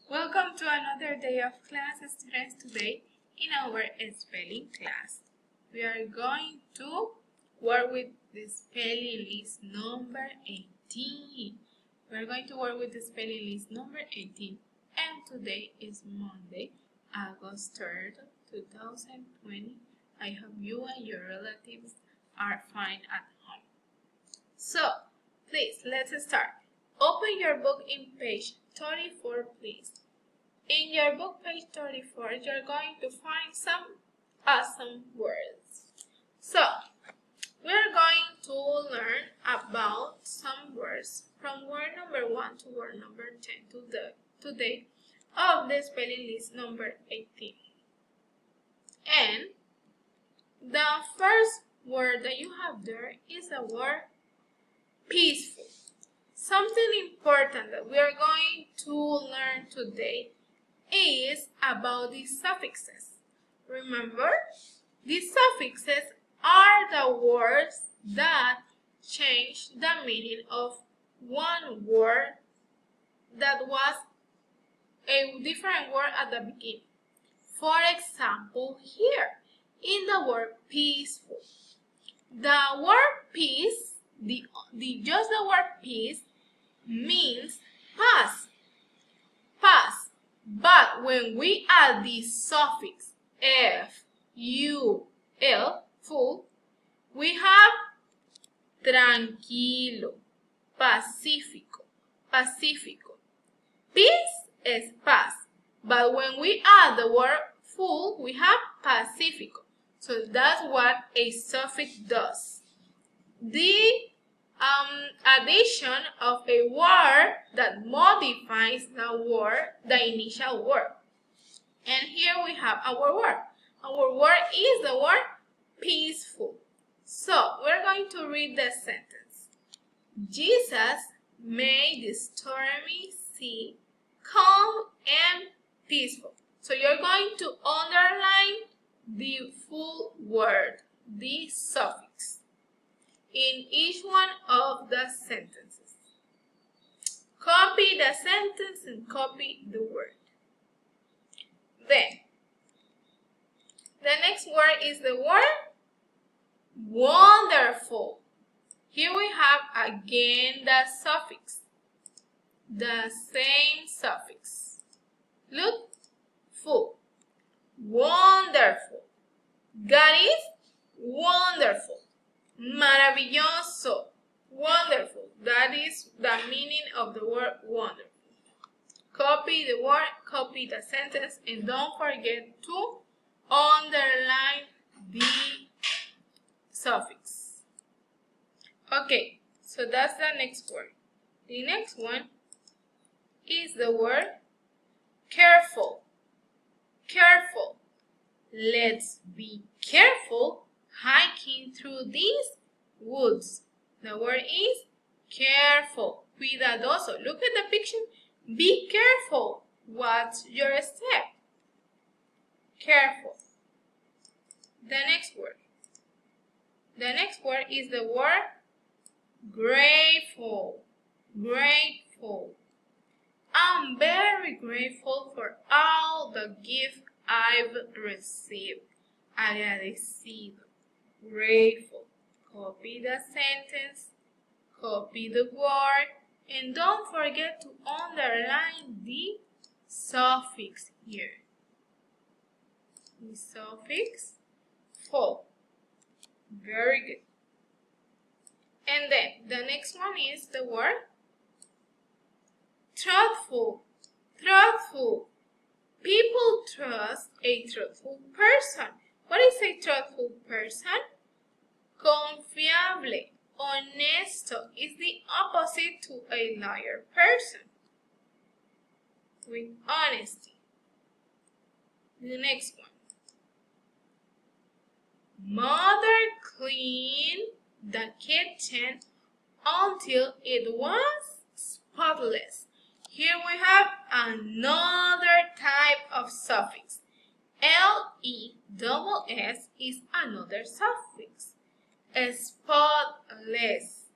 Welcome to another day of class, students. Today in our spelling class, we are going to work with the spelling list number 18. We are going to work with the spelling list number 18, and today is Monday, August 3rd, 2020. I hope you and your relatives are fine at home. So, please, let's start. Open your book in page 34, please. In your book, page 34, you're going to find some awesome words. So, we're going to learn about some words from word number 1 to word number 10 today of the spelling list number 18. And the first word that you have there is the word peaceful. Something important that we are going to learn today is about the suffixes. Remember, the suffixes are the words that change the meaning of one word that was a different word at the beginning. For example, here, in the word peaceful, the word peace, just the word peace means pass. But when we add the suffix F-U-L, full, we have tranquilo, pacífico. Peace is paz, but when we add the word full, we have pacífico. So that's what a suffix does. The addition of a word that modifies the initial word. And here we have our word. Our word is the word peaceful. So we're going to read the sentence. Jesus made the stormy sea calm and peaceful. So you're going to underline the full word, the suffix, in each one of the sentences. Copy the sentence and copy the word. Then, the next word is the word wonderful. Here we have again the suffix, the same suffix. Look, full, wonderful. God is wonderful. Maravilloso, wonderful. That is the meaning of the word wonderful. Copy the word, copy the sentence, and don't forget to underline the suffix. Okay, so that's the next word. The next one is the word careful. Careful. Let's be careful hiking through these woods. The word is careful. Cuidadoso. Look at the picture. Be careful. What's your step? Careful. The next word. The next word is the word grateful. Grateful. I'm very grateful for all the gifts I've received. Agradecido. Grateful. Copy the sentence, copy the word, and don't forget to underline the suffix here. The suffix full. Very good. And then the next one is the word truthful. Truthful. People trust a truthful person. What is a truthful person? Confiable, honesto is the opposite to a liar person. With honesty. The next one. Mother cleaned the kitchen until it was spotless. Here we have another type of suffix. L-E-S-S is another suffix. Spotless,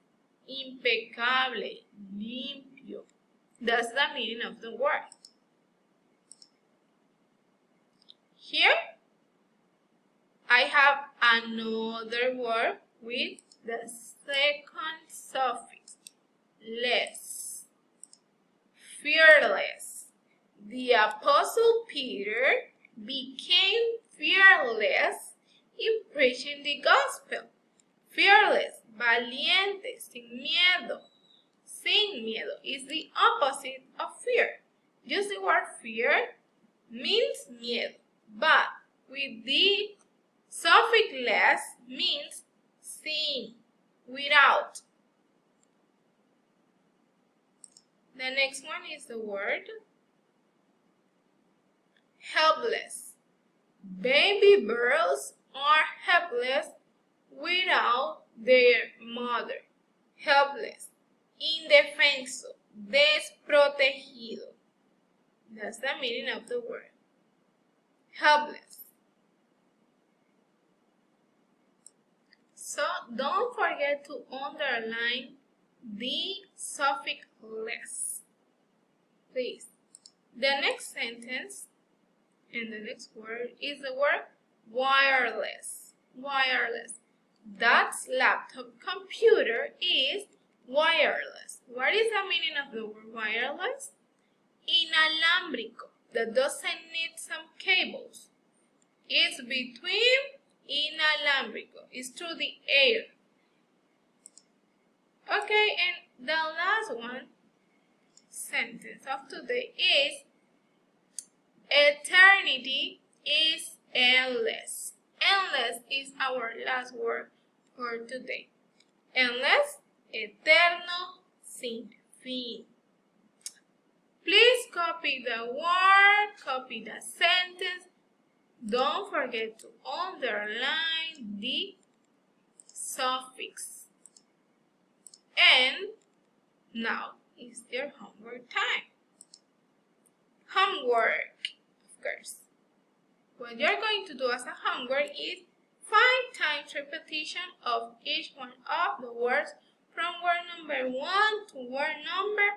impecable, limpio. That's the meaning of the word. Here I have another word with the second suffix, less. Fearless. The Apostle Peter became fearless in preaching the gospel. Fearless, valiente, sin miedo. Sin miedo is the opposite of fear. Just the word fear means miedo, but with the suffix less means sin, without. The next one is the word helpless. Baby girls are helpless without their mother. Helpless, indefenso, desprotegido. That's the meaning of the word. Helpless. So don't forget to underline the suffix less. Please. The next sentence and the next word is the word wireless. Wireless. That laptop computer is wireless. What is the meaning of the word wireless? Inalámbrico. That doesn't need some cables. It's between inalámbrico. It's through the air. Okay, and the last one sentence of today is eternity is endless. Endless is our last word for today. Endless, eterno, sin fin. Please copy the word, copy the sentence. Don't forget to underline the suffix. And now is your homework time. Homework, of course. What you're going to do as a homework is 5 times repetition of each one of the words from word number 1 to word number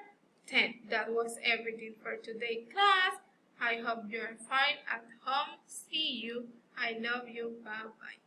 10. That was everything for today's class. I hope you're fine at home. See you. I love you. Bye-bye.